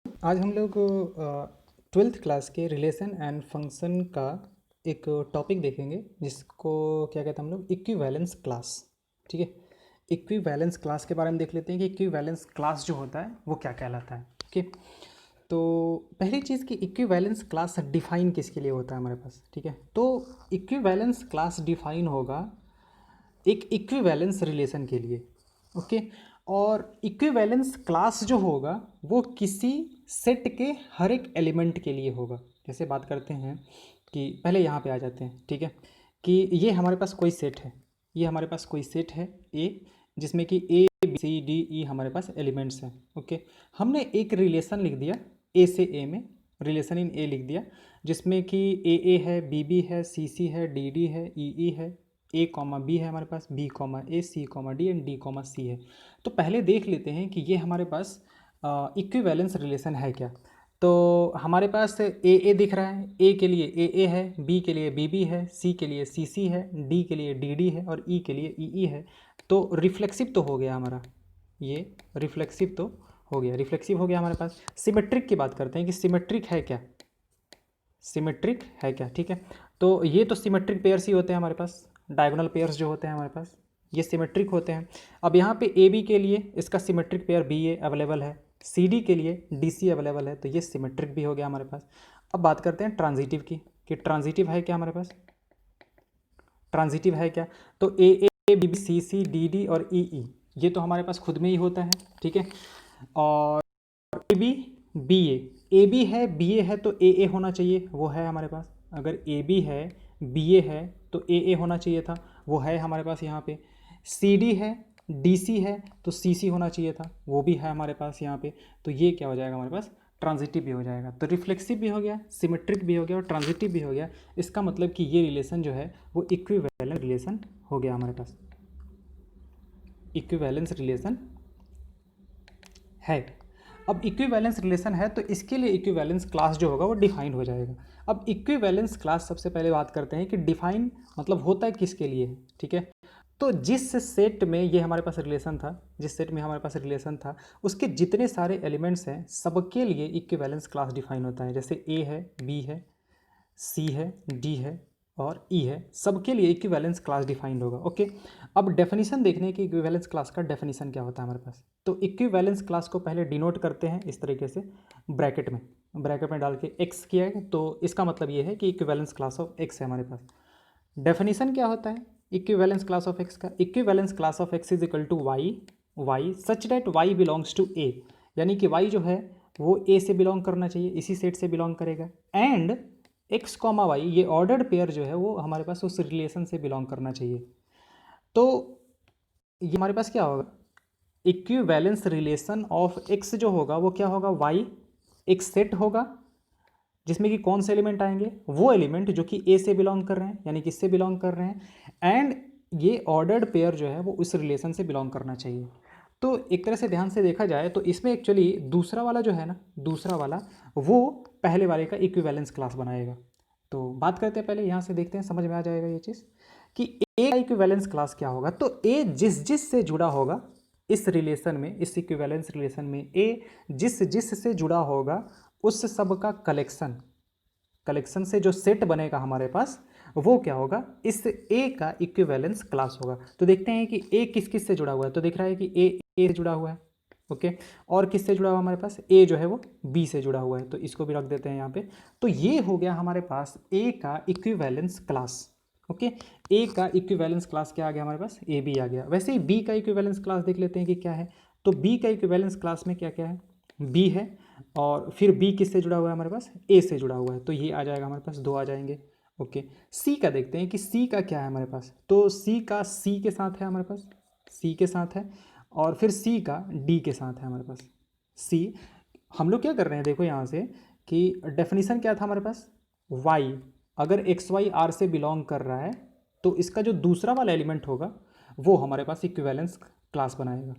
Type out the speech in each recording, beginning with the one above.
आज हम लोग ट्वेल्थ क्लास के रिलेशन एंड फंक्शन का एक टॉपिक देखेंगे जिसको क्या कहते हैं हम लोग इक्विवेलेंस क्लास। ठीक है, इक्विवेलेंस क्लास के बारे में देख लेते हैं कि इक्विवेलेंस क्लास जो होता है वो क्या कहलाता है। ओके, तो पहली चीज़ कि इक्विवेलेंस क्लास डिफाइन किसके लिए होता है हमारे पास। ठीक है, तो इक्विवेलेंस क्लास डिफाइन होगा एक इक्विवेलेंस रिलेशन के लिए। ओके, और इक्विवेलेंस क्लास जो होगा वो किसी सेट के हर एक एलिमेंट के लिए होगा। जैसे बात करते हैं कि पहले यहाँ पे आ जाते हैं। ठीक है, कि ये हमारे पास कोई सेट है, ये हमारे पास कोई सेट है ए, जिसमें कि ए बी सी डी ई हमारे पास एलिमेंट्स हैं। ओके, हमने एक रिलेशन लिख दिया ए से ए में, रिलेशन इन ए लिख दिया, जिसमें कि ए है, बी है, सी है, डी है, ई है, ए कॉमा बी है हमारे पास, B comma A, C comma D and D comma C है। तो पहले देख लेते हैं कि ये हमारे पास इक्विवेलेंस रिलेशन है क्या। तो हमारे पास ए दिख रहा है, ए के लिए ए है, बी के लिए बी है, सी के लिए सी है, डी के लिए डी है और ई के लिए ई है। तो रिफ्लेक्सिव तो हो गया हमारा, ये रिफ्लेक्सिव तो हो गया, रिफ्लेक्सिव हो गया हमारे पास। सिमेट्रिक की बात करते हैं कि सिमेट्रिक है क्या, सिमेट्रिक है क्या। ठीक है, तो ये तो सिमेट्रिक पेयर्स ही होते हैं हमारे पास, डायगोनल पेयर्स जो होते हैं हमारे पास ये सिमेट्रिक होते हैं। अब यहाँ पे ए बी के लिए इसका सिमेट्रिक पेयर बी ए अवेलेबल है, सी डी के लिए डी सी अवेलेबल है, तो ये सिमेट्रिक भी हो गया हमारे पास। अब बात करते हैं ट्रांजिटिव की कि ट्रांजिटिव है क्या हमारे पास, ट्रांजिटिव है क्या। तो ए बी सी सी डी और ई ये तो हमारे पास खुद में ही होता है। ठीक है, और A B B A B है, बी ए है तो ए होना चाहिए, वो है हमारे पास। अगर ए बी है, बी ए है तो ए होना चाहिए था, वो है हमारे पास यहाँ पे। सी डी है, डी सी है तो सी सी होना चाहिए था, वो भी है हमारे पास यहाँ पे। तो ये क्या हो जाएगा हमारे पास, ट्रांजिटिव भी हो जाएगा। तो रिफ्लेक्सिव भी हो गया, सिमेट्रिक भी हो गया और ट्रांजिटिव भी हो गया। इसका मतलब कि ये रिलेशन जो है वो इक्विवेलेंट रिलेशन हो गया हमारे पास, इक्विवेलेंस रिलेशन है। अब इक्विवेलेंस रिलेशन है तो इसके लिए इक्विवेलेंस क्लास जो होगा वो डिफाइन हो जाएगा। अब इक्विवेलेंस क्लास सबसे पहले बात करते हैं कि डिफाइन मतलब होता है किसके लिए है। ठीक है, तो जिस सेट में ये हमारे पास रिलेशन था, जिस सेट में हमारे पास रिलेशन था उसके जितने सारे एलिमेंट्स हैं सबके लिए इक्विवेलेंस क्लास डिफाइन होता है। जैसे ए है, बी है, सी है, डी है और ई है, सबके लिए इक्विवेलेंस क्लास डिफाइंड होगा। ओके, अब डेफिनेशन देखने हैं कि इक्विवेलेंस क्लास का डेफिनेशन क्या होता है हमारे पास। तो इक्विवेलेंस क्लास को पहले डिनोट करते हैं इस तरीके से, ब्रैकेट में डाल के एक्स किया है, तो इसका मतलब ये है कि इक्विवेलेंस क्लास ऑफ एक्स है हमारे पास। डेफिनेशन क्या होता है इक्विवेलेंस क्लास ऑफ एक्स का, equivalence class of X is equal to Y such that Y belongs to A, यानी कि वाई जो है वो ए से बिलोंग करना चाहिए, इसी सेट से बिलोंग करेगा। एंड एक्स कॉमा वाई ये ऑर्डर्ड पेयर जो है वो हमारे पास उस रिलेशन से बिलोंग करना चाहिए। तो ये हमारे पास क्या होगा, इक्विवेलेंस रिलेशन ऑफ एक्स जो होगा वो क्या होगा, वाई एक सेट होगा जिसमें कि कौन से एलिमेंट आएंगे, वो एलिमेंट जो कि ए से बिलोंग कर रहे हैं, यानी किससे बिलोंग कर रहे हैं। एंड ये ऑर्डर्ड पेयर जो है वो उस रिलेशन से बिलोंग करना चाहिए। तो एक तरह से ध्यान से देखा जाए तो इसमें एक्चुअली दूसरा वाला जो है ना, दूसरा वाला वो पहले वाले का इक्विवेलेंस क्लास बनाएगा। तो बात करते हैं पहले, यहाँ से देखते हैं, समझ में आ जाएगा ये चीज़ कि ए का इक्विवेलेंस क्लास क्या होगा। तो ए जिस जिस से जुड़ा होगा इस रिलेशन में, इस इक्विवेलेंस रिलेशन में ए जिस जिस से जुड़ा होगा उस सब का कलेक्शन से जो सेट बनेगा हमारे पास वो क्या होगा, इस ए का इक्विवेलेंस क्लास होगा। तो देखते हैं कि ए किस किस से जुड़ा हुआ है। तो दिख रहा है कि ए से जुड़ा हुआ है। ओके, और किससे जुड़ा हुआ हमारे पास, ए जो है वो बी से जुड़ा हुआ है, तो इसको भी रख देते हैं यहाँ पे। तो ये हो गया हमारे पास ए का इक्विवेलेंस क्लास। ओके, ए का इक्विवेलेंस क्लास क्या आ गया हमारे पास, ए बी आ गया। वैसे ही बी का इक्विवेलेंस क्लास देख लेते हैं कि क्या है। तो बी का इक्विवेलेंस क्लास में क्या क्या है, बी है और फिर बी किससे जुड़ा हुआ है हमारे पास, ए से जुड़ा हुआ है, तो ये आ जाएगा हमारे पास, दो आ जाएंगे। ओके, सी का देखते हैं कि सी का क्या है हमारे पास। तो सी का सी के साथ है हमारे पास, सी के साथ है, और फिर सी का डी के साथ है हमारे पास। सी हम लोग क्या कर रहे हैं देखो यहाँ से कि डेफिनेशन क्या था हमारे पास, वाई अगर एक्स वाई आर से बिलोंग कर रहा है तो इसका जो दूसरा वाला एलिमेंट होगा वो हमारे पास इक्विवेलेंस क्लास बनाएगा।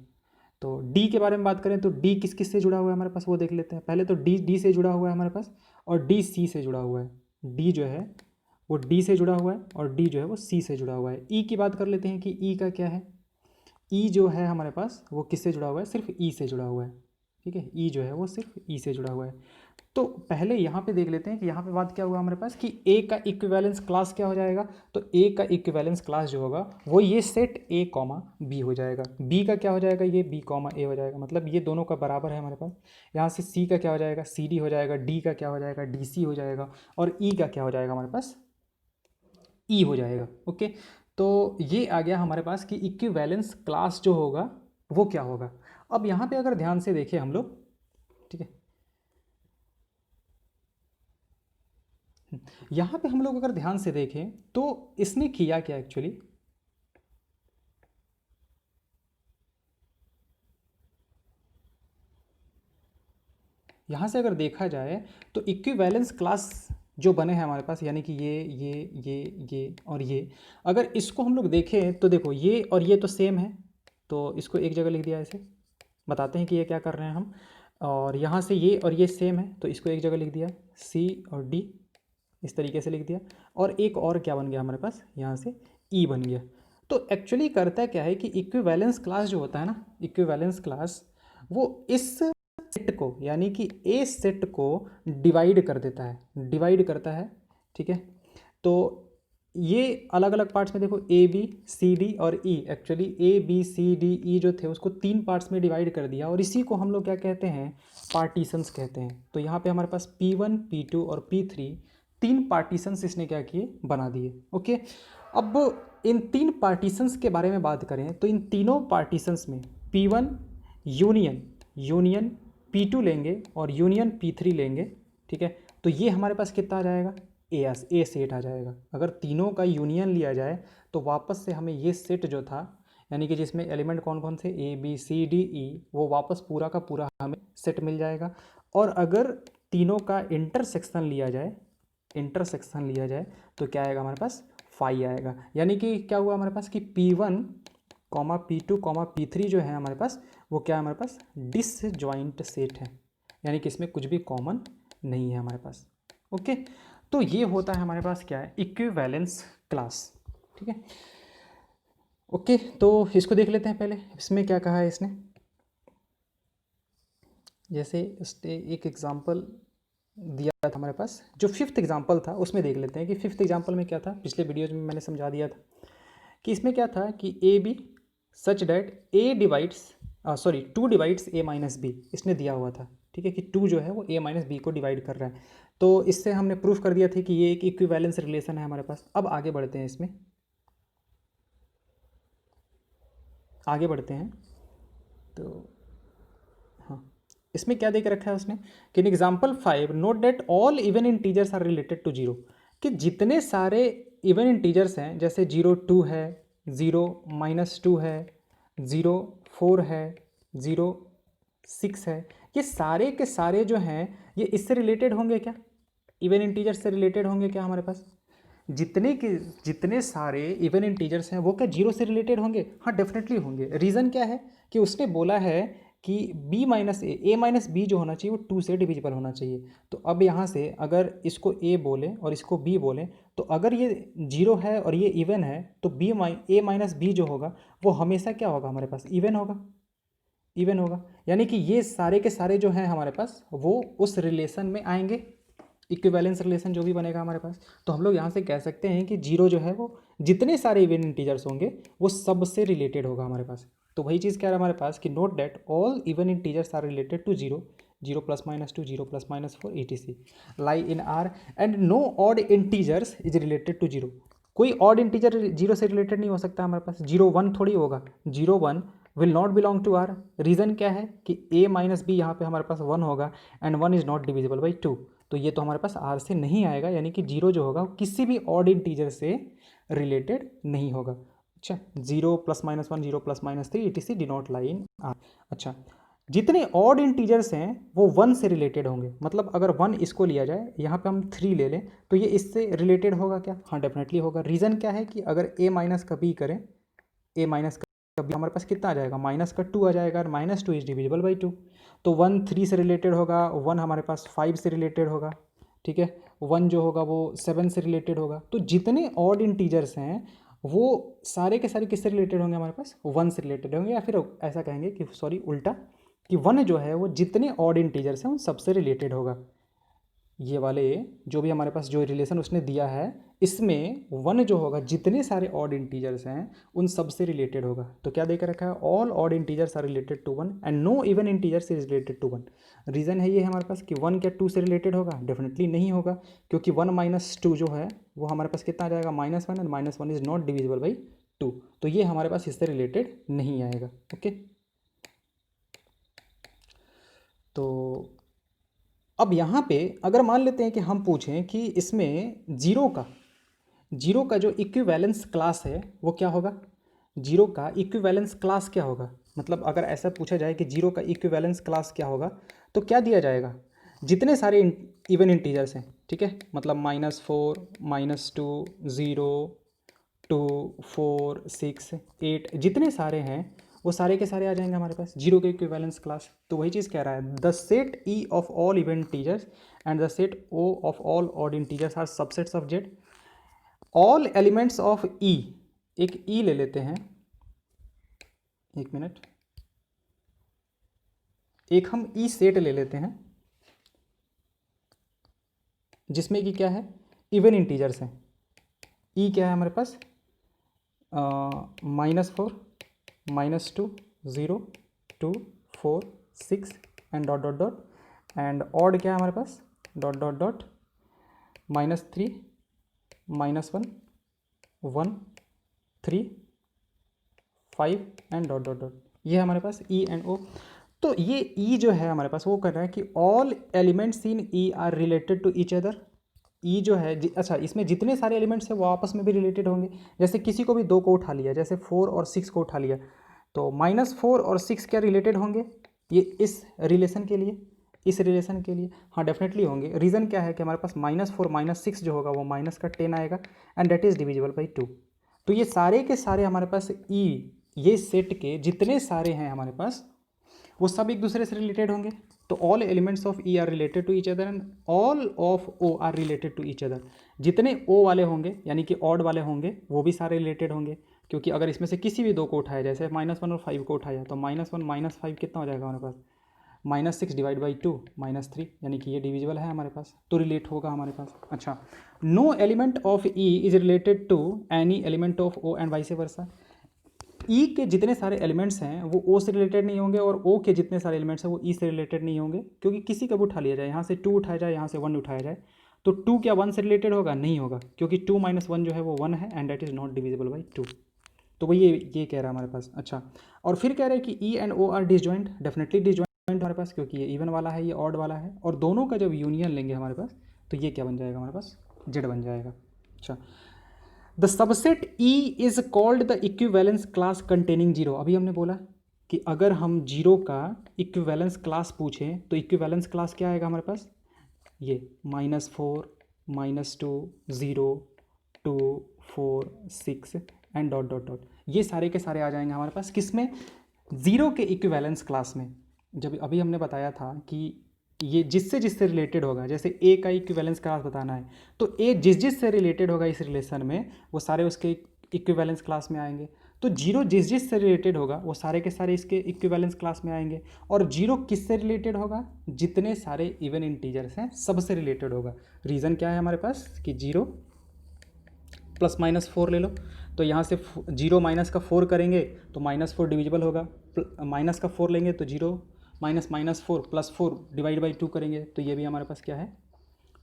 तो डी के बारे में बात करें तो डी किस किस से जुड़ा हुआ है हमारे पास वो देख लेते हैं। पहले तो डी से जुड़ा हुआ है हमारे पास और डी सी से जुड़ा हुआ है। डी जो है वो डी से जुड़ा हुआ है और डी जो है वो सी से जुड़ा हुआ है। ई की बात कर लेते हैं कि ई का क्या है, ई जो है हमारे पास वो किससे जुड़ा हुआ है, सिर्फ ई से जुड़ा हुआ है। ठीक है, ई जो है वो सिर्फ ई से जुड़ा हुआ है। तो पहले यहाँ पे देख लेते हैं कि यहाँ पे बात क्या हुआ हमारे पास कि ए का इक्विवेलेंस क्लास क्या हो जाएगा। तो ए का इक्विवेलेंस क्लास जो होगा वो ये सेट ए कॉमा बी हो जाएगा। बी का क्या हो जाएगा, ये बी कॉमा ए हो जाएगा, मतलब ये दोनों का बराबर है हमारे पास। यहाँ से सी का क्या हो जाएगा, सी डी हो जाएगा, डी का क्या हो जाएगा, डी सी हो जाएगा, और ई का क्या हो जाएगा हमारे पास, ई हो जाएगा। ओके, तो ये आ गया हमारे पास कि इक्विवेलेंस क्लास जो होगा वो क्या होगा। अब यहाँ पे अगर ध्यान से देखें हम लोग, ठीक है, यहाँ पे हम लोग अगर ध्यान से देखें तो इसने किया क्या एक्चुअली, यहाँ से अगर देखा जाए तो इक्विवेलेंस क्लास जो बने हैं हमारे पास, यानी कि ये और ये, अगर इसको हम लोग देखें तो देखो ये और ये तो सेम है, तो इसको एक जगह लिख दिया ऐसे, बताते हैं कि ये क्या कर रहे हैं हम। और यहाँ से ये और ये सेम है, तो इसको एक जगह लिख दिया, सी और डी इस तरीके से लिख दिया। और एक और क्या बन गया हमारे पास, यहाँ से ई बन गया। तो एक्चुअली करता क्या है कि इक्विवेलेंस क्लास जो होता है ना, इक्विवेलेंस क्लास वो इस सेट को, यानी कि ए सेट को डिवाइड कर देता है, डिवाइड करता है। ठीक है, तो ये अलग अलग पार्ट्स में देखो, ए बी सी डी और E, actually A B C D E जो थे उसको 3 पार्ट्स में डिवाइड कर दिया, और इसी को हम लोग क्या कहते हैं, पार्टीशंस कहते हैं। तो यहाँ पे हमारे पास P1 P2 और P3 3 पार्टीशंस इसने क्या किए, बना दिए। ओके, अब इन 3 पार्टीशंस के बारे में बात करें तो इन तीनों पार्टीशंस में P1 यूनियन P2 लेंगे और यूनियन P3 लेंगे। ठीक है, तो ये हमारे पास कितना आ जाएगा, ए सेट आ जाएगा। अगर तीनों का यूनियन लिया जाए तो वापस से हमें ये सेट जो था, यानी कि जिसमें एलिमेंट कौन कौन से, ए बी सी डी ई, वो वापस पूरा का पूरा हमें सेट मिल जाएगा। और अगर तीनों का इंटरसेक्शन लिया जाए, तो क्या आएगा हमारे पास, फाई आएगा। यानी कि क्या हुआ हमारे पास कि P1 P2 P3 जो है हमारे पास, वो क्या है हमारे पास, डिसजॉइंट सेट है, यानी कि इसमें कुछ भी कॉमन नहीं है हमारे पास। ओके, तो ये होता है हमारे पास क्या है, इक्विवेलेंस क्लास। ठीक है, ओके, तो इसको देख लेते हैं पहले, इसमें क्या कहा है इसने। जैसे एक एग्जांपल दिया था हमारे पास, जो 5th एग्जांपल था उसमें देख लेते हैं कि 5th एग्जांपल में क्या था। पिछले वीडियोज में मैंने समझा दिया था कि इसमें क्या था कि A B such that A divides 2 divides A minus B, इसने दिया हुआ था। ठीक है, कि 2 जो है वो ए माइनस बी को डिवाइड कर रहा है। तो इससे हमने प्रूफ कर दिया था कि ये एक इक्विवेलेंस रिलेशन है हमारे पास। अब आगे बढ़ते हैं, इसमें आगे बढ़ते हैं। तो हाँ, इसमें क्या दे के रखा है उसने कि in example 5 note that all even integers are related to 0, कि जितने सारे इवन इंटीजर्स हैं, जैसे 0 2 है, 0 -2 है, 0 4 है, 0 6 है, ये सारे के सारे जो हैं ये इससे रिलेटेड होंगे क्या, इवन इंटीजर से रिलेटेड होंगे क्या हमारे पास। जितने सारे इवन इंटीजर्स हैं वो क्या 0 से रिलेटेड होंगे, हाँ डेफिनेटली होंगे। रीज़न क्या है कि उसने बोला है कि b माइनस ए माइनस बी जो होना चाहिए वो 2 से डिविजिबल होना चाहिए। तो अब यहाँ से अगर इसको a बोलें और इसको b बोलें, तो अगर ये 0 है और ये इवन है तो a माइनस बी जो होगा वो हमेशा क्या होगा हमारे पास, इवन होगा। यानी कि ये सारे के सारे जो हैं हमारे पास वो उस रिलेशन में आएंगे, इक्विवेलेंस रिलेशन जो भी बनेगा हमारे पास। तो हम लोग यहाँ से कह सकते हैं कि 0 जो है वो जितने सारे इवन इंटीजर्स होंगे वो सब से रिलेटेड होगा हमारे पास। तो वही चीज़ क्या है हमारे पास कि note that all even integers are related to 0, 0 +-2, 0 +-4 etc lie in R and no odd integers is related to 0। कोई ऑड इंटीजर 0 से रिलेटेड नहीं हो सकता हमारे पास, 0 1 थोड़ी होगा, 0 1 will not belong to R। Reason क्या है कि a माइनस बी यहाँ पे हमारे पास 1 होगा and 1 is not divisible by 2, तो ये तो हमारे पास R से नहीं आएगा, यानी कि 0 जो होगा किसी भी ऑड इंटीजर से रिलेटेड नहीं होगा। अच्छा, 0 +-1 0 +-3 etc did not lie in R। अच्छा, जितने ऑड इंटीजर्स हैं वो 1 से रिलेटेड होंगे, मतलब अगर 1 इसको लिया जाए, यहाँ पे हम 3 ले लें तो ये इससे रिलेटेड होगा क्या, हाँ डेफिनेटली होगा। रीज़न क्या है कि अगर a माइनस का b करें, a माइनस का b हमारे पास कितना आ जाएगा, -2 आ जाएगा, और -2 इज डिविजिबल बाई 2। तो 1 3 से रिलेटेड होगा, 1 हमारे पास 5 से रिलेटेड होगा, ठीक है, 1 जो होगा वो 7 से रिलेटेड होगा। तो जितने ऑड इंटीजर्स हैं वो सारे के सारे किससे रिलेटेड होंगे हमारे पास, 1 से रिलेटेड होंगे, या फिर ऐसा कहेंगे कि सॉरी उल्टा, कि वन जो है वो जितने ऑड इंटीजर्स हैं उन सबसे रिलेटेड होगा। ये वाले जो भी हमारे पास जो रिलेशन उसने दिया है, इसमें वन जो होगा जितने सारे ऑड इंटीजर्स हैं उन सब से रिलेटेड होगा। तो क्या देकर रखा है, all odd integers are related to one and no even integers is related to one. Reason है ये हमारे पास कि वन क्या टू से रिलेटेड होगा, डेफिनेटली नहीं होगा, क्योंकि वन माइनस टू जो है वो हमारे पास कितना आ जाएगा, minus one, and minus one is not divisible by two, तो ये हमारे पास इससे रिलेटेड नहीं आएगा। ओके, तो अब यहाँ पे अगर मान लेते हैं कि हम पूछें कि इसमें जीरो का जो इक्विवेलेंस क्लास है वो क्या होगा, जीरो का इक्विवेलेंस क्लास क्या होगा, मतलब अगर ऐसा पूछा जाए कि जीरो का इक्विवेलेंस क्लास क्या होगा, तो क्या दिया जाएगा, जितने सारे इवन इंटीजर्स हैं, ठीक है, मतलब -4, -2, 0, 2, 4, 6, 8 जितने सारे हैं वो सारे के सारे आ जाएंगे हमारे पास जीरो के इक्विवेलेंस क्लास। तो वही चीज़ कह रहा है, the set E of all even integers and the set O of all odd integers are subsets of Z. All elements of E, एक ई ले लेते हैं, एक मिनट, एक हम ई सेट ले लेते हैं जिसमें कि क्या है, इवन इंटीजर्स हैं। ई क्या है हमारे पास, -4, -2, 0, 2, 4, 6 and dot dot dot, and odd क्या है हमारे पास, dot dot dot, -3, -1, 1, 3, 5 and dot dot dot, ये हमारे पास ई एंड ओ। तो ये ई जो है हमारे पास वो कर रहा है कि all elements in E are related to each other. E जो है अच्छा, इसमें जितने सारे एलिमेंट्स हैं वो आपस में भी रिलेटेड होंगे। जैसे किसी को भी दो को उठा लिया, जैसे 4 और 6 को उठा लिया, तो -4 और 6 क्या रिलेटेड होंगे, ये इस रिलेशन के लिए, इस रिलेशन के लिए हाँ डेफिनेटली होंगे। रीज़न क्या है कि हमारे पास -4 -6 जो होगा वो माइनस का 10 आएगा and that is divisible by 2। तो ये सारे के सारे हमारे पास ई, ये सेट के जितने सारे हैं हमारे पास वो सब एक दूसरे से रिलेटेड होंगे। तो all elements of E are related to each other and all of O are related to each other. जितने ओ वाले होंगे यानी कि ऑड वाले होंगे वो भी सारे रिलेटेड होंगे, क्योंकि अगर इसमें से किसी भी दो को उठाया, जैसे -1 और 5 को उठाया, तो -1 -5 कितना हो जाएगा हमारे पास, -6 डिवाइड बाई 2 -3, यानी कि ये डिविजिबल है हमारे पास, तो रिलेट होगा हमारे पास। अच्छा, no element of E is related to any element of O and vice versa. E के जितने सारे एलिमेंट्स हैं वो ओ से रिलेटेड नहीं होंगे और ओ के जितने सारे एलिमेंट्स हैं वो ई से रिलेटेड नहीं होंगे, क्योंकि किसी का भी उठा लिया जाए, यहाँ से 2 उठाया जाए, यहाँ से 1 उठाया जाए, तो 2 क्या 1 से रिलेटेड होगा, नहीं होगा, क्योंकि 2 - 1 जो है वो 1 है and that is not divisible by 2। तो वो ये कह रहा है हमारे पास। अच्छा, और फिर कह रहे हैं कि E and O are disjoint, definitely disjoint हमारे पास, क्योंकि ये इवन वाला है, ये ऑड वाला है, और दोनों का जब यूनियन लेंगे हमारे पास तो ये क्या बन जाएगा हमारे पास, जेड बन जाएगा। अच्छा, the subset E is called the equivalence class containing zero. अभी हमने बोला कि अगर हम जीरो का इक्विवेलेंस क्लास पूछें तो इक्विवेलेंस क्लास क्या आएगा हमारे पास, ये -4, -2, 0, 2, 4, 6 एंड डॉट डॉट डॉट, ये सारे के सारे आ जाएंगे हमारे पास किस में, ज़ीरो के इक्विवेलेंस क्लास में। जब अभी हमने बताया था कि ये जिससे जिससे रिलेटेड होगा, जैसे ए का इक्विवेलेंस क्लास बताना है तो ए जिस जिस से रिलेटेड होगा इस रिलेशन में वो सारे उसके इक्विवेलेंस क्लास में आएंगे। तो जीरो जिस जिस से रिलेटेड होगा वो सारे के सारे इसके इक्विवेलेंस क्लास में आएंगे। और जीरो किस से रिलेटेड होगा, जितने सारे इवन इंटीजर्स हैं सबसे रिलेटेड होगा। रीज़न क्या है हमारे पास कि जीरो +-4 ले लो, तो यहाँ से 0 माइनस का 4 करेंगे तो -4 डिविजिबल होगा, माइनस का 4 लेंगे तो 0 -4 +4 डिवाइड बाई 2 करेंगे तो ये भी हमारे पास क्या है,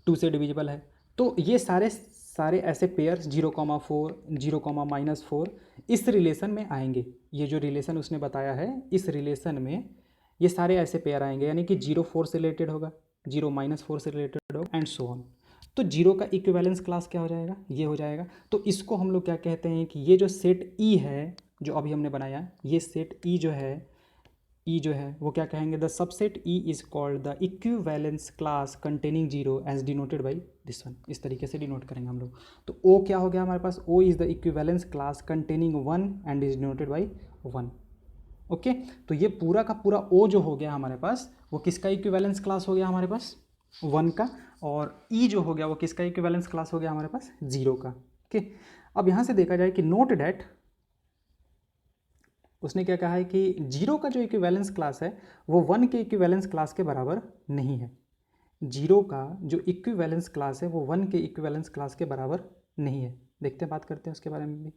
2 से डिविजिबल है। तो ये सारे सारे ऐसे पेयर्स 0,4, 0,-4 इस रिलेशन में आएंगे। ये जो रिलेशन उसने बताया है इस रिलेशन में ये सारे ऐसे पेयर आएंगे, यानी कि 0 4 से रिलेटेड होगा, 0 -4 से रिलेटेड होगा एंड सो ऑन। तो जीरो का इक्विवेलेंस क्लास क्या हो जाएगा, ये हो जाएगा। तो इसको हम लोग क्या कहते हैं कि ये जो सेट ई है जो अभी हमने बनाया, ये सेट ई जो है वो क्या कहेंगे, the subset E is called the equivalence class containing zero as denoted by this one. इस तरीके से डिनोट करेंगे हम लोग। तो ओ क्या हो गया हमारे पास, O is the equivalence class containing 1 and is denoted by 1। Okay, तो ये पूरा का पूरा ओ जो हो गया हमारे पास वो किसका इक्विवेलेंस क्लास हो गया हमारे पास, 1 का, और ई जो हो गया वो किसका इक्विवेलेंस क्लास हो गया हमारे पास, 0 का। ओके, अब यहाँ से देखा जाए कि नोट डैट उसने क्या कहा है कि जीरो का जो इक्विवेलेंस क्लास है वो 1 के इक्विवेलेंस क्लास के बराबर नहीं है। जीरो का जो इक्विवेलेंस क्लास है वो 1 के इक्विवेलेंस क्लास के बराबर नहीं है। देखते हैं, बात करते हैं उसके बारे में भी।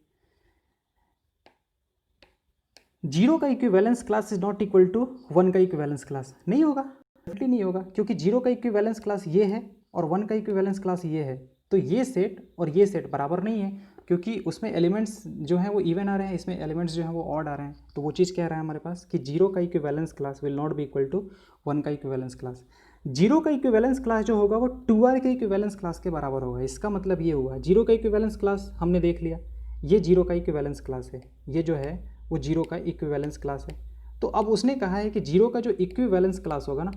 जीरो का equivalence class is not equal to 1 का इक्विवेलेंस क्लास, नहीं होगा, डेफिनेटली नहीं होगा, क्योंकि जीरो का इक्विवेलेंस क्लास ये है और 1 का इक्विवेलेंस क्लास ये है, तो ये सेट और ये सेट बराबर नहीं है, क्योंकि उसमें एलिमेंट्स जो हैं वो इवन आ रहे हैं, इसमें एलिमेंट्स जो हैं वो ऑड आ रहे हैं। तो वो चीज़ क्या रहा है हमारे पास कि जीरो का equivalence class will not be equal to 1 का इक्विवेलेंस क्लास। जीरो का इक्विवेलेंस क्लास जो होगा वो 2r के इक्विवेलेंस क्लास के बराबर होगा। इसका मतलब ये हुआ, जीरो का इक्विवेलेंस क्लास हमने देख लिया, ये जीरो का इक्विवेलेंस क्लास है, ये जो है वो जीरो का इक्विवेलेंस क्लास है। तो अब उसने कहा है कि जीरो का जो इक्विवेलेंस क्लास होगा ना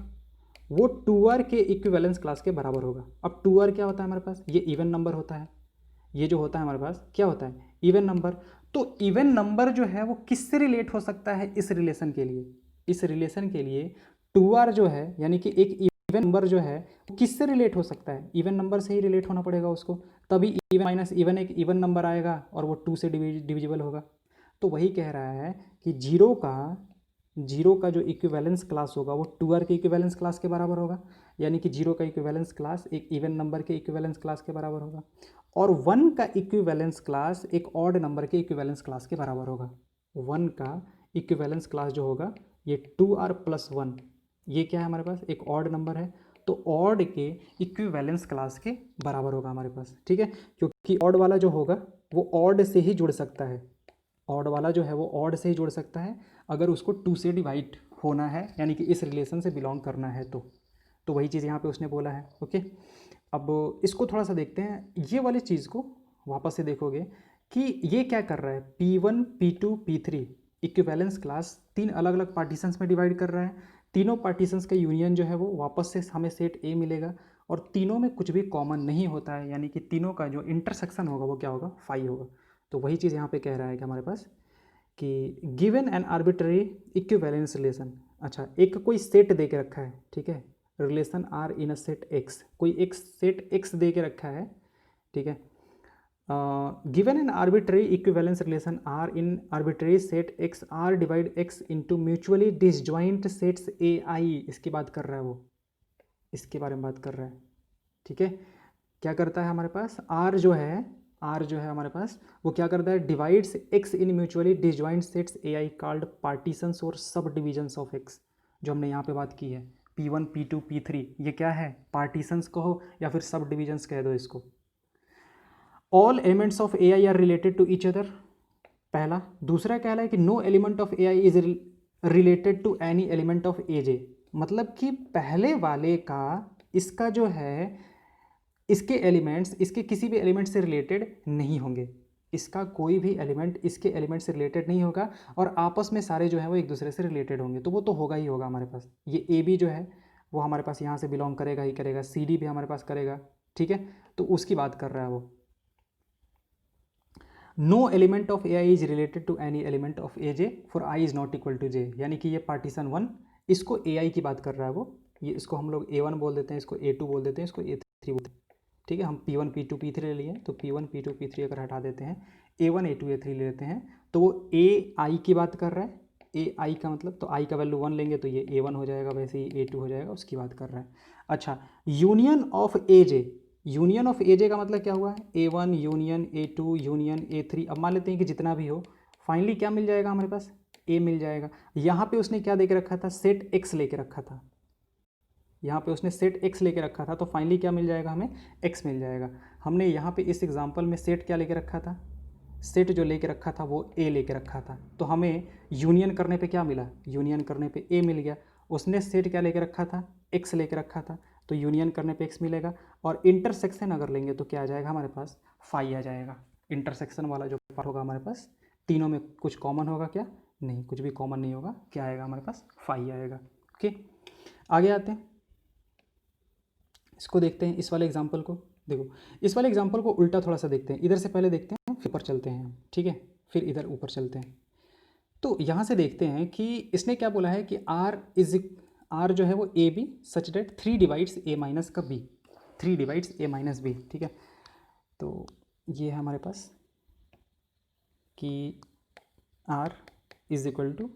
वो 2r के इक्विवेलेंस क्लास के बराबर होगा। अब 2r क्या होता है हमारे पास, ये इवन नंबर होता है, ये जो होता है हमारे पास क्या होता है, इवन नंबर। तो इवन नंबर जो है वो किससे रिलेट हो सकता है इस रिलेशन के लिए, इस रिलेशन के लिए 2r जो है यानी कि एक इवन नंबर जो है वो किससे रिलेट हो सकता है, इवन नंबर से ही रिलेट होना पड़ेगा उसको, तभी इवन माइनस इवन एक इवन नंबर आएगा और वो 2 से डिविजिबल होगा। तो वही कह रहा है कि जीरो का जो इक्विवेलेंस क्लास होगा वो 2r के इक्विवेलेंस क्लास के बराबर होगा, यानी कि जीरो का इक्विवेलेंस क्लास एक इवन नंबर के इक्विवेलेंस क्लास के बराबर होगा, और 1 का इक्विवेलेंस क्लास एक ऑड नंबर के इक्विवेलेंस क्लास के बराबर होगा। 1 का इक्विवेलेंस क्लास जो होगा ये 2r प्लस 1, ये क्या है हमारे पास, एक ऑड नंबर है, तो ऑड के इक्विवेलेंस क्लास के बराबर होगा हमारे पास, ठीक है, क्योंकि ऑड वाला जो होगा वो ऑड से ही जुड़ सकता है, ऑड वाला जो है वो ऑड से ही जुड़ सकता है अगर उसको 2 से डिवाइड होना है, यानी कि इस रिलेशन से बिलोंग करना है तो वही चीज़ यहाँ पे उसने बोला है। ओके, अब इसको थोड़ा सा देखते हैं, ये वाली चीज़ को वापस से देखोगे कि ये क्या कर रहा है, P1 P2 P3 equivalence class 3 अलग अलग पार्टीशंस में डिवाइड कर रहा है, तीनों पार्टीशंस का यूनियन जो है वो वापस से हमें सेट ए मिलेगा, और तीनों में कुछ भी कॉमन नहीं होता है, यानी कि तीनों का जो इंटरसेक्शन होगा वो क्या होगा, फाई होगा। तो वही चीज़ यहाँ पे कह रहा है कि हमारे पास कि given an arbitrary equivalence relation, अच्छा एक कोई सेट दे के रखा है, ठीक है, relation R in a set X, कोई एक सेट एक्स दे के रखा है, ठीक है, given an arbitrary equivalence relation R in arbitrary set X R divide X into mutually disjoint sets A I, इसकी बात कर रहा है वो, इसके बारे में बात कर रहा है, ठीक है। क्या करता है हमारे पास, आर जो है हमारे पास वो क्या करता है, divides x in mutually disjoint sets A I called partitions और सब डिविजन्स ऑफ एक्स, जो हमने यहाँ पे बात की है P1 P2 P3, ये क्या है, पार्टीशंस कहो या फिर सब डिविजन्स कह दो इसको। All elements of A I are related to each other, पहला। दूसरा क्या है कि no element of A I is related to any element of A J, मतलब कि पहले वाले का इसका जो है इसके एलिमेंट्स इसके किसी भी एलिमेंट से रिलेटेड नहीं होंगे, इसका कोई भी एलिमेंट इसके एलिमेंट से रिलेटेड नहीं होगा, और आपस में सारे जो है वो एक दूसरे से रिलेटेड होंगे, तो वो तो होगा ही होगा हमारे पास। ये ए बी जो है वो हमारे पास यहाँ से बिलोंग करेगा ही करेगा, सी डी भी हमारे पास करेगा, ठीक है, तो उसकी बात कर रहा है वो। No element of A I is related to any element of A J for I is not equal to J, यानी कि ये पार्टीशन 1 इसको ए आई की बात कर रहा है वो, ये इसको हम लोग A1 बोल देते हैं, इसको A2 बोल देते हैं, इसको A3 बोलते हैं, ठीक है। हम P1 P2 P3 ले लिए, तो P1 P2 P3 अगर हटा देते हैं, A1 A2 A3 ले लेते हैं, तो वो AI की बात कर रहा है, AI का मतलब तो I का वैल्यू 1 लेंगे तो ये A1 हो जाएगा, वैसे ही A2 हो जाएगा, उसकी बात कर रहा है। अच्छा, union of AJ, union of AJ का मतलब क्या हुआ है, A1 union A2 union A3, अब मान लेते हैं कि जितना भी हो फाइनली क्या मिल जाएगा हमारे पास, A मिल जाएगा। यहाँ पे उसने क्या दे के रखा था, सेट X लेके रखा था, यहाँ पे उसने सेट एक्स लेके रखा था, तो फाइनली क्या मिल जाएगा हमें, एक्स मिल जाएगा। हमने यहाँ पे इस एग्जांपल में सेट क्या लेके रखा था, सेट जो लेके रखा था वो ए लेके रखा था, तो हमें यूनियन करने पे क्या मिला, यूनियन करने पे ए मिल गया। उसने सेट क्या लेके रखा था, एक्स लेके रखा था, तो यूनियन करने पे एक्स मिलेगा, और इंटरसेक्शन अगर लेंगे तो क्या आ जाएगा हमारे पास, फाई आ जाएगा। इंटरसेक्शन वाला जो पार्ट होगा हमारे पास, तीनों में कुछ कॉमन होगा क्या, नहीं, कुछ भी कॉमन नहीं होगा, क्या आएगा हमारे पास, फाई आएगा। ओके, आगे आते हैं, इसको देखते हैं, इस वाले एग्जाम्पल को देखो, इस वाले एग्जाम्पल को उल्टा थोड़ा सा देखते हैं, इधर से पहले देखते हैं फिर ऊपर चलते हैं, ठीक है, फिर इधर ऊपर चलते हैं। तो यहाँ से देखते हैं कि इसने क्या बोला है कि आर जो है वो A B such that 3 divides A minus का B, 3 divides A minus B, ठीक है। तो ये है हमारे पास कि R is equal to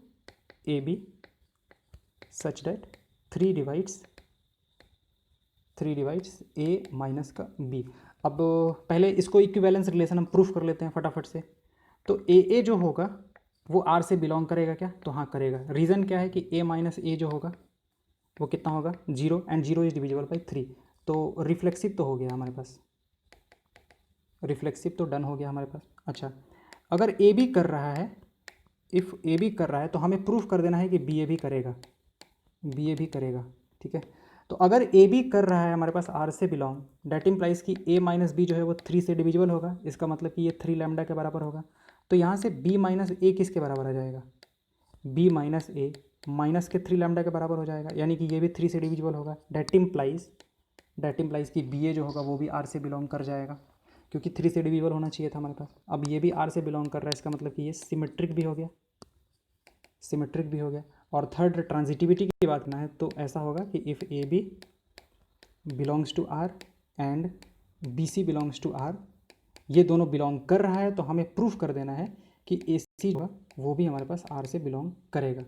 A B such that 3 divides A minus का बी। अब पहले इसको इक्विवेलेंस रिलेशन हम प्रूफ कर लेते हैं फटाफट से। तो ए जो होगा वो आर से बिलोंग करेगा क्या? तो हाँ करेगा। रीज़न क्या है कि ए माइनस ए जो होगा वो कितना होगा? 0, एंड 0 इज डिविजिबल बाई 3। तो रिफ्लेक्सिव तो हो गया हमारे पास, रिफ्लेक्सिव तो डन हो गया हमारे पास। अच्छा, अगर ए बी कर रहा है, इफ़ ए बी कर रहा है तो हमें प्रूफ कर देना है कि बी ए भी करेगा, बी ए भी करेगा। ठीक है, तो अगर ए बी कर रहा है हमारे पास आर से बिलोंग, डेट इम्प्लाइज कि ए माइनस बी जो है वो 3 से डिविजिबल होगा। इसका मतलब कि ये 3 लैम्डा के बराबर होगा। तो यहाँ से बी माइनस ए किसके बराबर आ जाएगा? बी माइनस ए माइनस के 3 लैम्डा के बराबर हो जाएगा, यानी कि ये भी 3 से डिविजिबल होगा। डेट इम्प्लाइज कि बी ए जो होगा वो भी आर से बिलोंग कर जाएगा, क्योंकि 3 से डिविजिबल होना चाहिए था हमारे पास। अब ये भी आर से बिलोंग कर रहा है, इसका मतलब कि ये सिमेट्रिक भी हो गया, सिमेट्रिक भी हो गया। और थर्ड, ट्रांजिटिविटी की बात करना है तो ऐसा होगा कि if A B belongs to R and B C belongs to R, ये दोनों बिलोंग कर रहा है तो हमें प्रूफ कर देना है कि ए सी जो है वो भी हमारे पास आर से बिलोंग करेगा।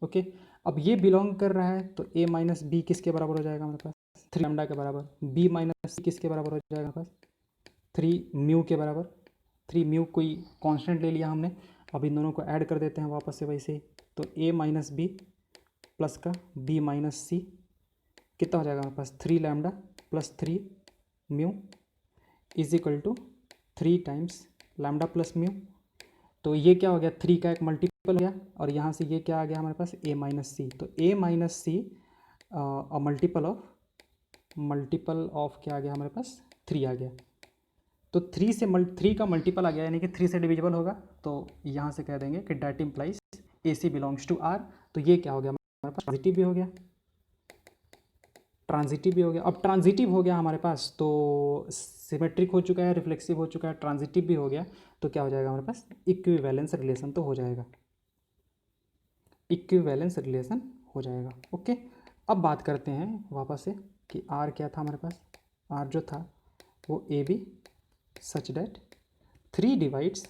ओके, अब ये बिलोंग कर रहा है तो ए माइनस बी किसके बराबर हो जाएगा हमारे पास? 3 लैम्डा के बराबर। बी माइनस सी किसके बराबर हो जाएगा हमारे पास? 3 म्यू के बराबर। 3 म्यू कोई कांस्टेंट ले लिया हमने, अब इन दोनों को ऐड कर देते हैं वापस से वैसे ही। तो ए माइनस बी प्लस का बी माइनस सी कितना हो जाएगा हमारे पास? 3 lambda plus 3 mu is equal to 3 times lambda plus mu. तो ये क्या हो गया? 3 का एक मल्टीपल हो गया, और यहाँ से ये क्या आ गया हमारे पास? ए माइनस सी। तो A minus C multiple of क्या आ गया हमारे पास? 3 आ गया। तो 3 का मल्टीपल आ गया, यानी कि 3 से डिविजिबल होगा। तो यहाँ से कह देंगे कि that implies A C belongs to R. तो ये क्या हो गया हमारे पास? ट्रांजिटिव भी हो गया, ट्रांजिटिव भी हो गया। अब ट्रांजिटिव हो गया हमारे पास तो सिमेट्रिक हो चुका है, रिफ्लेक्सिव हो चुका है, ट्रांजिटिव भी हो गया। तो क्या हो जाएगा हमारे पास? इक्विवेलेंस रिलेशन तो हो जाएगा, इक्विवेलेंस रिलेशन हो जाएगा। ओके, अब बात करते हैं वापस से कि आर क्या था हमारे पास? आर जो था वो A B such that 3 divides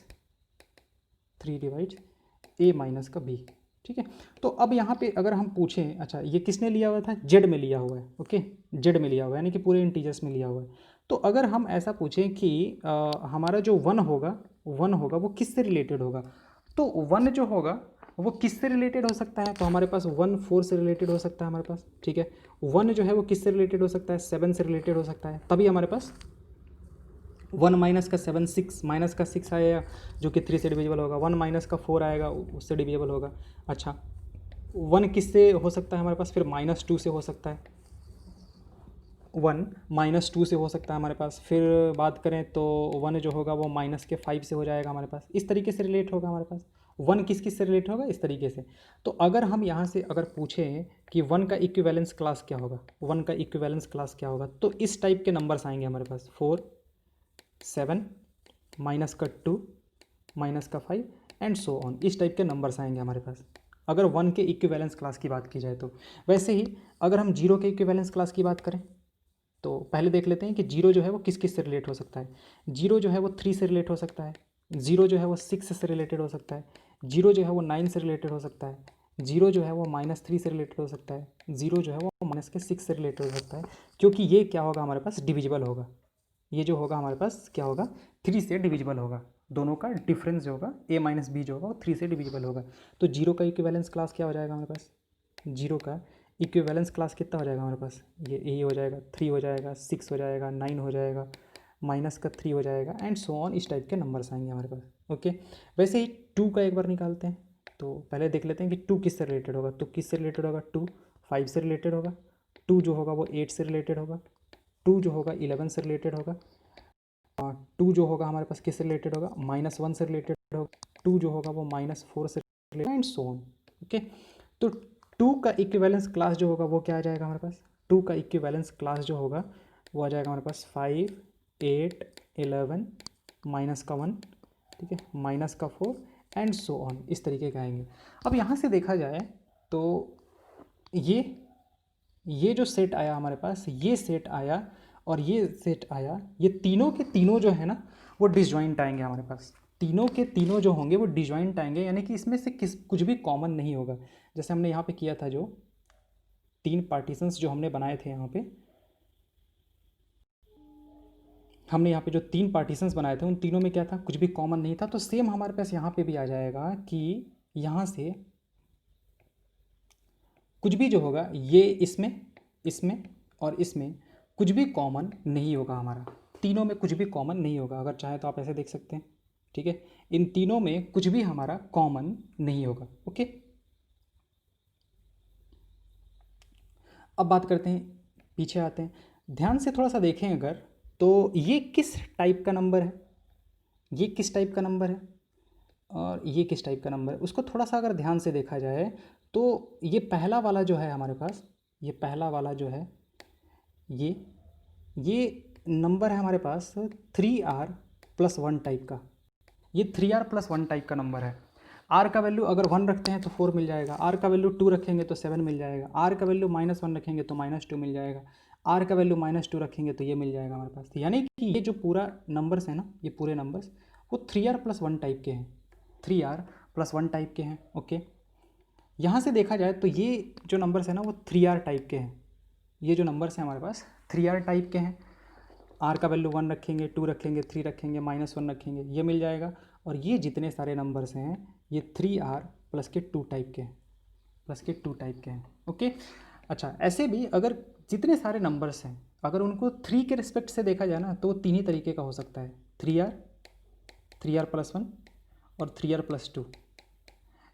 A minus का बी। ठीक है, तो अब यहाँ पे अगर हम पूछें, अच्छा ये किसने लिया हुआ था? जेड में लिया हुआ है। ओके, जेड में लिया हुआ है, यानी कि पूरे इंटीजर्स में लिया हुआ है। तो अगर हम ऐसा पूछें कि हमारा जो वन होगा वो किससे रिलेटेड होगा? तो वन जो होगा वो किससे रिलेटेड हो सकता है? तो हमारे पास 1 4 से रिलेटेड हो सकता है हमारे पास। ठीक है, वन जो है वो किससे रिलेटेड हो सकता है? 7 से रिलेटेड हो सकता है। तभी हमारे पास 1 माइनस का 7 6 माइनस का 6 आएगा जो कि 3 से डिविजिबल होगा। 1 माइनस का 4 आएगा, उससे डिविजिबल होगा। अच्छा, 1 किससे हो सकता है हमारे पास? फिर -2 से हो सकता है। 1 -2 से हो सकता है हमारे पास। फिर बात करें तो 1 जो होगा वो -5 से हो जाएगा हमारे पास। इस तरीके से रिलेट होगा हमारे पास। 1 किस किस से रिलेट होगा? इस तरीके से। तो अगर हम यहाँ से अगर पूछें कि 1 का इक्विवेलेंस क्लास क्या होगा, 1 का इक्विवेलेंस क्लास क्या होगा, तो इस टाइप के नंबर्स आएंगे हमारे पास। 4 7 माइनस का 2 माइनस का 5 एंड सो ऑन, इस टाइप के नंबर्स आएंगे हमारे पास अगर 1 के इक्विवेलेंस क्लास की बात की जाए तो। वैसे ही अगर हम 0 के इक्विवेलेंस क्लास की बात करें तो पहले देख लेते हैं कि 0 जो है वो किस किस से रिलेट हो सकता है। 0 जो है वो 3 से रिलेट हो सकता है, 0 जो है वो 6 से रिलेटेड हो सकता है, 0 जो है वो 9 से रिलेटेड हो सकता है, 0 जो है वो -3 से रिलेटेड हो सकता है, 0 जो है वो -6 से रिलेटेड हो सकता है, क्योंकि ये क्या होगा हमारे पास? डिविजिबल होगा। ये जो होगा हमारे पास क्या होगा? 3 से डिविजिबल होगा। दोनों का डिफरेंस जो होगा a माइनस बी जो होगा वो 3 से डिविजिबल होगा। तो 0 का इक्विवेलेंस क्लास क्या हो जाएगा हमारे पास? 0 का इक्विवेलेंस क्लास कितना हो जाएगा हमारे पास? ये हो जाएगा, 3 हो जाएगा, 6 हो जाएगा, 9 हो जाएगा, माइनस का 3 हो जाएगा एंड सो ऑन, इस टाइप के नंबर्स आएंगे हमारे पास। ओके, वैसे ही 2 का एक बार निकालते हैं। तो पहले देख लेते हैं कि 2 किससे रिलेटेड होगा। तो किससे रिलेटेड होगा? 2 5 से रिलेटेड होगा, 2 जो होगा वो 8 से रिलेटेड होगा, 2 जो होगा 11 से रिलेटेड होगा, 2 जो होगा हमारे पास किससे रिलेटेड होगा? -1 से रिलेटेड होगा, 2 जो होगा वो -4 से related and so on. Okay, तो 2 का इक्विवेलेंस क्लास जो होगा वो क्या आ जाएगा हमारे पास? 2 का इक्विवेलेंस क्लास जो होगा वो आ जाएगा हमारे पास 5 8 11 माइनस का 1, ठीक है, माइनस का 4 एंड सो ऑन, इस तरीके के आएंगे। अब यहाँ से देखा जाए तो ये जो सेट आया हमारे पास, ये सेट आया और ये सेट आया, ये तीनों के तीनों जो है ना वो डिसजॉइंट आएंगे हमारे पास। तीनों के तीनों जो होंगे वो डिजॉइंट आएंगे, यानी कि इसमें से कुछ भी कॉमन नहीं होगा। जैसे हमने यहाँ पे किया था, जो 3 पार्टीशंस जो हमने बनाए थे यहाँ पे, हमने यहाँ पे जो 3 पार्टीशंस बनाए थे उन तीनों में क्या था, कुछ भी कॉमन नहीं था। तो सेम हमारे पास यहाँ पे भी आ जाएगा कि यहाँ से कुछ भी जो होगा ये इसमें, इसमें और इसमें कुछ भी कॉमन नहीं होगा हमारा। तीनों में कुछ भी कॉमन नहीं होगा। अगर चाहे तो आप ऐसे देख सकते हैं, ठीक है। इन तीनों में कुछ भी हमारा कॉमन नहीं होगा। ओके, अब बात करते हैं, पीछे आते हैं, ध्यान से थोड़ा सा देखें अगर, तो ये किस टाइप का नंबर है, ये किस टाइप का नंबर है और ये किस टाइप का नंबर है, उसको थोड़ा सा अगर ध्यान से देखा जाए तो ये पहला वाला जो है हमारे पास, ये पहला वाला जो है, ये नंबर है हमारे पास 3r+1 टाइप का। ये 3r+1 टाइप का नंबर है। r का वैल्यू अगर 1 रखते हैं तो 4 मिल जाएगा, r का वैल्यू 2 रखेंगे तो 7 मिल जाएगा, r का वैल्यू -1 रखेंगे तो -2 मिल जाएगा, r का वैल्यू -2 रखेंगे तो ये मिल जाएगा हमारे पास। यानी कि ये जो पूरा नंबर्स है ना, ये पूरे नंबर्स वो 3r+1 टाइप के हैं, 3r+1 टाइप के हैं। ओके, यहाँ से देखा जाए तो ये जो नंबर्स है ना वो 3r टाइप के हैं। ये जो नंबर्स हैं हमारे पास 3r टाइप के हैं। r का वैल्यू 1 रखेंगे, 2 रखेंगे, 3 रखेंगे, -1 रखेंगे, ये मिल जाएगा। और ये जितने सारे नंबर्स हैं ये 3r प्लस के 2 टाइप के हैं, प्लस के 2 टाइप के हैं। ओके, अच्छा, ऐसे भी अगर जितने सारे नंबर्स हैं अगर उनको 3 के रिस्पेक्ट से देखा जाए ना तो वो 3 ही तरीके का हो सकता है, 3r, 3r+1 और 3r+2।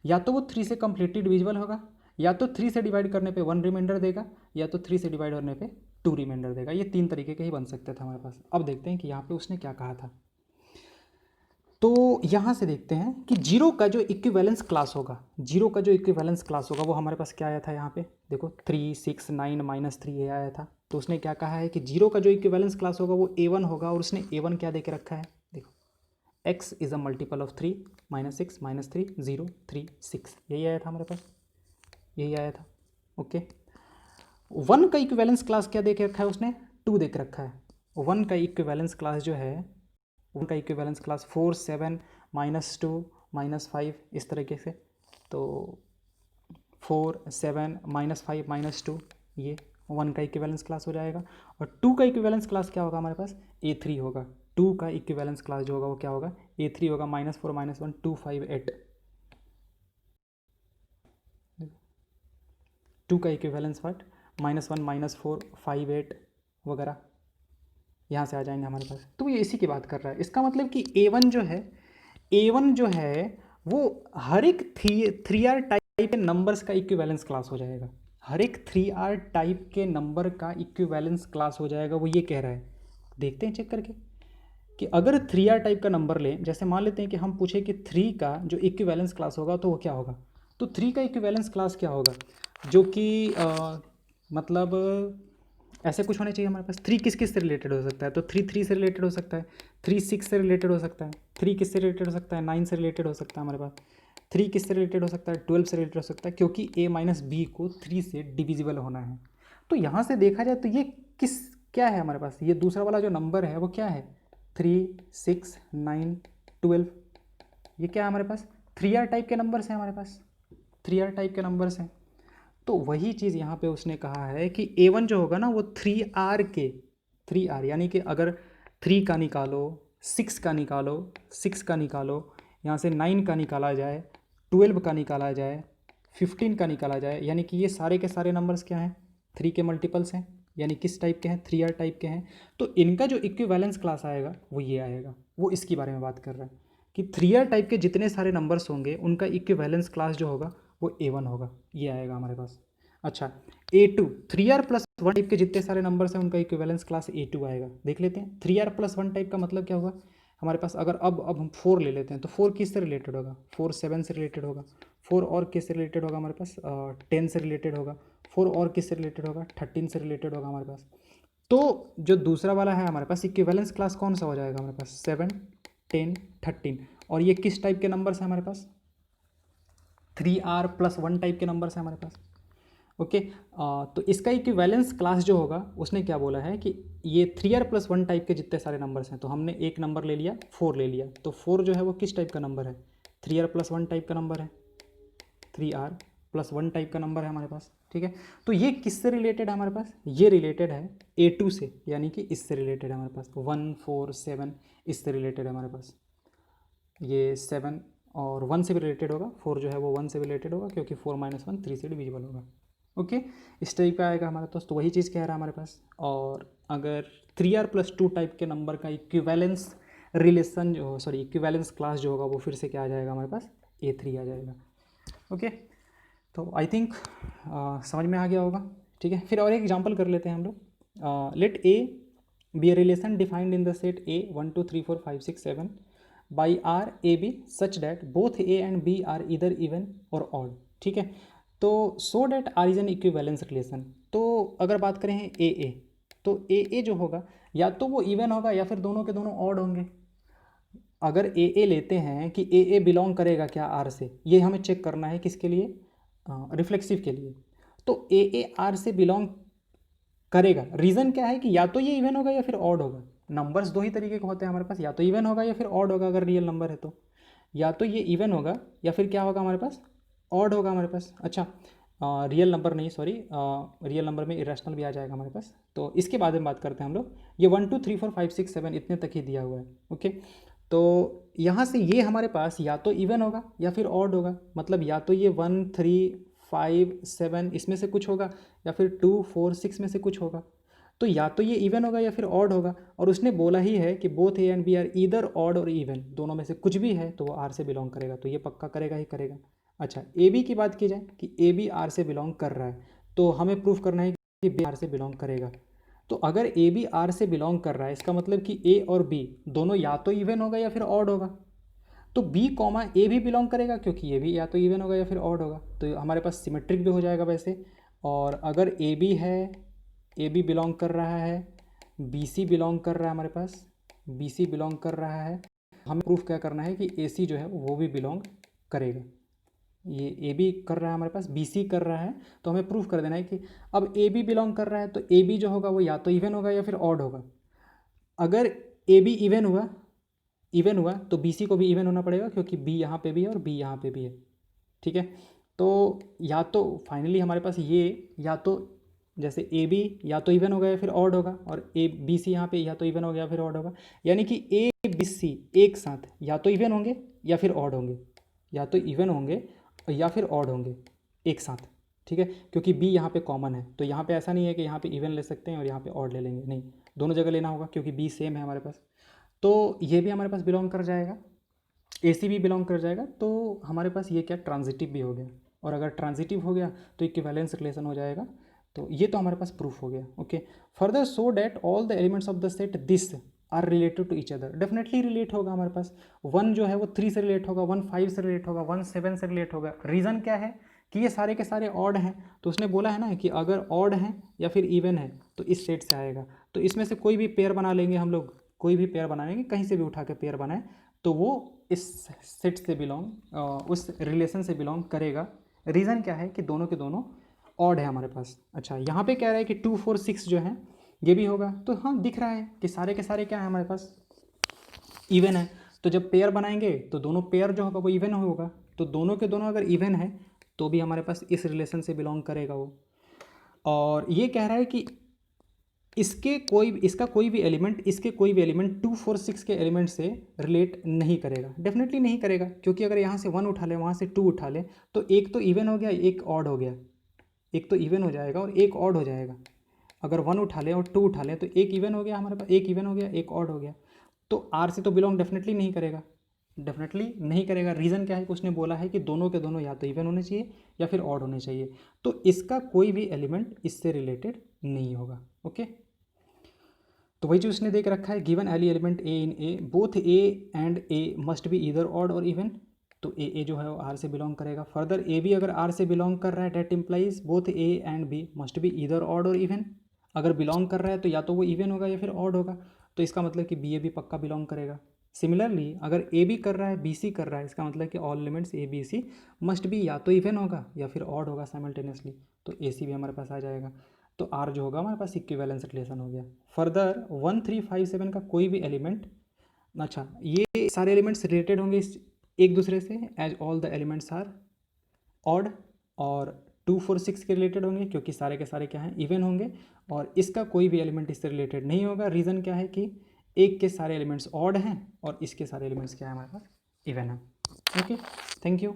या तो वो 3 से कम्प्लीटली डिविजिबल होगा, या तो 3 से डिवाइड करने पे 1 रिमाइंडर देगा, या तो 3 से डिवाइड करने पे 2 रिमाइंडर देगा। ये 3 तरीके के ही बन सकते थे हमारे पास। अब देखते हैं कि यहाँ पे उसने क्या कहा था। तो यहाँ से देखते हैं कि जीरो का जो इक्विवेलेंस क्लास होगा, जीरो का जो इक्विवेलेंस क्लास होगा वो हमारे पास क्या आया था, यहाँ पे देखो 3, 6, 9, -3 ये आया था। तो उसने क्या कहा है कि जीरो का जो इक्विवेलेंस क्लास होगा वो A1 होगा, और उसने A1 क्या दे के रखा है, देखो x is a multiple of 3, -6, -3, 0, 3, 6, यही आया था हमारे पास, यही आया था। ओके, 1 का इक्विवेलेंस क्लास क्या दे के रखा है उसने, 2 दे के रखा है। 1 का इक्विवेलेंस क्लास जो है, उनका इक्विवेलेंस क्लास 4, 7, -2, -5 इस तरीके से। तो 4, 7, -5, -2 ये 1 का इक्विवेलेंस क्लास हो जाएगा। और 2 का इक्विवेलेंस क्लास क्या होगा हमारे पास, A3 होगा। 2 का इक्विवेलेंस क्लास जो होगा वो क्या होगा, A3 होगा, -4, -1, 2, 5, 8। 2 का इक्विवेलेंस पार्ट -1, -4, 5, 8 वगैरह यहाँ से आ जाएंगे हमारे पास। तो ये इसी की बात कर रहा है। इसका मतलब कि A1 जो है, A1 जो है वो हर एक 3R टाइप के नंबर्स का इक्विवेलेंस क्लास हो जाएगा, हर एक 3R टाइप के नंबर का इक्विवेलेंस क्लास हो जाएगा, वो ये कह रहा है। देखते हैं चेक करके कि अगर 3R टाइप का नंबर लें, जैसे मान लेते हैं कि हम पूछे कि 3 का जो इक्विवेलेंस क्लास होगा तो वो क्या होगा। तो 3 का इक्विवेलेंस क्लास क्या होगा, जो कि मतलब ऐसे कुछ होने चाहिए हमारे पास। 3 किस किस से रिलेटेड हो सकता है, तो 3 3 से रिलेटेड हो सकता है, 3 6 से रिलेटेड हो सकता है, 3 किस से रिलेटेड हो सकता है, 9 से रिलेटेड हो सकता है हमारे पास, 3 किस से रिलेटेड हो सकता है, 12 से रिलेटेड हो सकता है, क्योंकि a-b को 3 से डिविजिबल होना है। तो यहाँ से देखा जाए तो ये किस क्या है हमारे पास, ये दूसरा वाला जो नंबर है वो क्या है, 3, 6, 9, 12, ये क्या है हमारे पास, 3R टाइप के नंबर्स हैं हमारे पास, 3R टाइप के नंबर्स हैं। तो वही चीज़ यहाँ पे उसने कहा है कि A1 जो होगा ना वो 3R के, 3R यानी कि अगर 3 का निकालो, 6 का निकालो, 6 का निकालो, यहाँ से 9 का निकाला जाए, 12 का निकाला जाए, 15 का निकाला जाए, यानी कि ये सारे के सारे नंबर्स क्या हैं, 3 के मल्टीपल्स हैं, यानी किस टाइप के हैं, 3R टाइप के हैं। तो इनका जो इक्विवेलेंस क्लास आएगा वो ये आएगा, वो इसकी बारे में बात कर रहा है कि 3R टाइप के जितने सारे नंबर्स होंगे उनका इक्विवेलेंस क्लास जो होगा वो A1 होगा, ये आएगा हमारे पास। अच्छा, A2, 3R+1 टाइप के जितने सारे नंबर्स हैं उनका इक्विवेलेंस क्लास A2 आएगा। देख लेते हैं 3R+1 टाइप का मतलब क्या होगा हमारे पास। अगर अब हम 4 ले लेते हैं तो 4 किस से रिलेटेड होगा, 4 7 से रिलेटेड होगा, 4 और किस से रिलेटेड होगा हमारे पास, 10 से रिलेटेड होगा, 4 और किस से रिलेटेड होगा, 13 से रिलेटेड होगा हमारे पास। तो जो दूसरा वाला है हमारे पास इक्विवेलेंस क्लास कौन सा हो जाएगा हमारे पास, 7, 10, 13। और ये किस टाइप के नंबर्स हैं हमारे पास, 3R+1 टाइप के नंबर्स हैं हमारे पास। ओके। तो इसका इक्विवेलेंस क्लास जो होगा उसने क्या बोला है कि ये 3r+1 टाइप के जितने सारे नंबर्स हैं, तो हमने एक नंबर ले लिया 4 ले लिया, तो 4 जो है वो किस टाइप का नंबर है, 3r+1 टाइप का नंबर है, 3r+1 टाइप का नंबर है हमारे पास, ठीक है। तो ये किससे रिलेटेड है हमारे पास, ये रिलेटेड है A2 से, यानी कि इससे रिलेटेड है हमारे पास 1 4 7, इससे रिलेटेड है हमारे पास, ये 7 और 1 से भी रिलेटेड होगा, 4 जो है वो 1 से भी रिलेटेड होगा क्योंकि 4 - 1 3 से डिविजिबल होगा। ओके, इस टाइप का आएगा हमारे पास, तो वही चीज़ कह रहा है हमारे पास। और अगर 3r+2 टाइप के नंबर का इक्विवेलेंस रिलेशन जो सॉरी इक्विवेलेंस क्लास जो होगा वो फिर से क्या आ जाएगा हमारे पास, A3 आ जाएगा। ओके, तो आई थिंक समझ में आ गया होगा, ठीक है। फिर और एक एग्जांपल कर लेते हैं हम लोग। Let A B a relation defined in the set A 1 2 3 4 5 6 7 by R A B such that both A and B are इधर इवन और ऑड, ठीक है। तो so that R is an equivalence relation. तो अगर बात करें ए, तो ए जो होगा या तो वो इवन होगा या फिर दोनों के दोनों ऑड होंगे। अगर ए लेते हैं कि ए बिलोंग करेगा क्या आर से, ये हमें चेक करना है किसके लिए, रिफ्लेक्सिव के लिए। तो ए आर से बिलोंग करेगा, रीज़न क्या है कि या तो ये इवन होगा या फिर ऑड होगा। नंबर्स दो ही तरीके के होते हैं हमारे पास, या तो इवन होगा या फिर ऑड होगा। अगर रियल नंबर है तो या तो ये इवन होगा या फिर क्या होगा हमारे पास, ऑड होगा हमारे पास। अच्छा, रियल नंबर नहीं, सॉरी, रियल नंबर में इरेशनल भी आ जाएगा हमारे पास। तो इसके बारे में बात करते हैं हम लोग। ये 1 2 3 4 5 6 7 इतने तक ही दिया हुआ है। ओके, तो यहाँ से ये हमारे पास या तो इवन होगा या फिर ऑड होगा। मतलब या तो ये 1 3 5 7 इसमें से कुछ होगा या फिर 2 4 6 में से कुछ होगा। तो या तो ये इवन होगा या फिर ऑड होगा। और उसने बोला ही है कि both A and B are either odd और इवन, दोनों में से कुछ भी है तो वो आर से बिलोंग करेगा। तो ये पक्का करेगा ही करेगा। अच्छा, ए बी की बात की जाए कि ए बी आर से बिलोंग कर रहा है, तो हमें प्रूफ करना है कि बी आर से बिलोंग करेगा। तो अगर ए बी आर से बिलोंग कर रहा है, इसका मतलब कि ए और बी दोनों या तो इवन होगा या फिर ऑड होगा। तो बी कॉमा ए भी बिलोंग करेगा क्योंकि ये भी या तो इवन होगा या फिर ऑड होगा। तो हमारे पास सिमेट्रिक भी हो जाएगा वैसे। और अगर ए बी है, ए बी बिलोंग कर रहा है, बी सी बिलोंग कर रहा है हमारे पास, बी सी बिलोंग कर रहा है, हमें प्रूफ क्या करना है कि ए सी जो है वो भी बिलोंग करेगा। ये ए बी कर रहा है हमारे पास, बी सी कर रहा है, तो हमें प्रूफ कर देना है कि अब ए बी बिलोंग कर रहा है तो ए बी जो होगा वो या तो इवन होगा या फिर ऑड होगा। अगर ए बी इवन हुआ तो बी सी को भी इवन होना पड़ेगा क्योंकि बी यहाँ पे भी है और बी यहाँ पे भी है, ठीक है। तो या तो फाइनली हमारे पास ये या तो जैसे ए बी या तो इवन होगा या फिर ऑड होगा, और ए बी सी यहाँ पे या तो इवन होगा या फिर ऑड होगा। यानी कि ए बी सी एक साथ या तो इवन होंगे या फिर ऑड होंगे, या तो इवन होंगे या फिर ऑड होंगे एक साथ, ठीक है। क्योंकि बी यहाँ पे कॉमन है, तो यहाँ पे ऐसा नहीं है कि यहाँ पे इवन ले सकते हैं और यहाँ पे ऑड ले लेंगे, नहीं, दोनों जगह लेना होगा क्योंकि बी सेम है हमारे पास। तो ये भी हमारे पास बिलोंग कर जाएगा, ए सी भी बिलोंग कर जाएगा। तो हमारे पास ये क्या ट्रांजिटिव भी हो गया, और अगर ट्रांजिटिव हो गया तो इक्विवेलेंस रिलेशन हो जाएगा। तो ये तो हमारे पास प्रूफ हो गया। Okay, further so that all the elements of the set this are related to each other. Definitely relate होगा हमारे पास। 1 जो है वो 3 से रिलेट होगा, 1 5 से रिलेट होगा, 1 7 से रिलेट होगा। रीज़न क्या है कि ये सारे के सारे ऑड हैं, तो उसने बोला है ना कि अगर ऑड हैं या फिर इवन है तो इस सेट से आएगा। तो इसमें से कोई भी पेयर बना लेंगे हम लोग, कोई भी पेयर बनाएंगे, कहीं से भी उठा के पेयर बनाए तो वो इस सेट से बिलोंग, उस रिलेशन से बिलोंग करेगा। रीज़न क्या है कि दोनों के दोनों ऑड है हमारे पास। अच्छा, यहाँ पे कह रहा है कि 2 4 6 जो है ये भी होगा, तो हाँ दिख रहा है कि सारे के सारे क्या है हमारे पास, इवन है। तो जब पेयर बनाएंगे तो दोनों पेयर जो होगा वो इवन होगा, तो दोनों के दोनों अगर इवन है तो भी हमारे पास इस रिलेशन से बिलोंग करेगा वो। और ये कह रहा है कि इसका कोई भी एलिमेंट इसके कोई भी एलिमेंट 2 4 6 के एलिमेंट से रिलेट नहीं करेगा। डेफिनेटली नहीं करेगा, क्योंकि अगर यहाँ से 1 उठा ले, वहाँ से 2 उठा ले, तो एक तो इवन हो गया, एक ऑड हो गया। एक तो इवन हो जाएगा और एक ऑड हो जाएगा। अगर 1 उठा ले और 2 उठा ले तो एक इवन हो गया हमारे पास, एक इवन हो गया, एक ऑड हो गया। तो आर से तो बिलोंग डेफिनेटली नहीं करेगा, डेफिनेटली नहीं करेगा। रीज़न क्या है कि उसने बोला है कि दोनों के दोनों या तो इवन होने चाहिए या फिर ऑड होने चाहिए। तो इसका कोई भी एलिमेंट इससे रिलेटेड नहीं होगा। ओके, तो वही जो उसने देख रखा है, given any element A in A both A and A must be either odd और इवन। तो ए जो है वो आर से बिलोंग करेगा। फर्दर ए भी अगर आर से बिलोंग कर रहा है, that implies both A and B must be either odd और इवन। अगर बिलोंग कर रहा है तो या तो वो इवन होगा या फिर ऑड होगा, तो इसका मतलब कि बी ए भी पक्का बिलोंग करेगा। सिमिलरली अगर ए बी कर रहा है, बी सी कर रहा है, इसका मतलब कि all elements A B C must be या तो इवन होगा या फिर ऑड होगा साइमल्टेनियसली, तो ए सी भी हमारे पास आ जाएगा। तो आर जो होगा हमारे पास इक्विवेलेंस रिलेशन हो गया। फर्दर 1 3 5 7 का कोई भी एलिमेंट, अच्छा ये सारे एलिमेंट्स रिलेटेड होंगे एक दूसरे से as all the elements are odd, और 2 4 6 के रिलेटेड होंगे क्योंकि सारे के सारे क्या हैं, इवन होंगे। और इसका कोई भी एलिमेंट इससे रिलेटेड नहीं होगा। रीज़न क्या है कि एक के सारे एलिमेंट्स ऑड हैं और इसके सारे एलिमेंट्स क्या है हमारे पास, इवन है। Okay, thank you.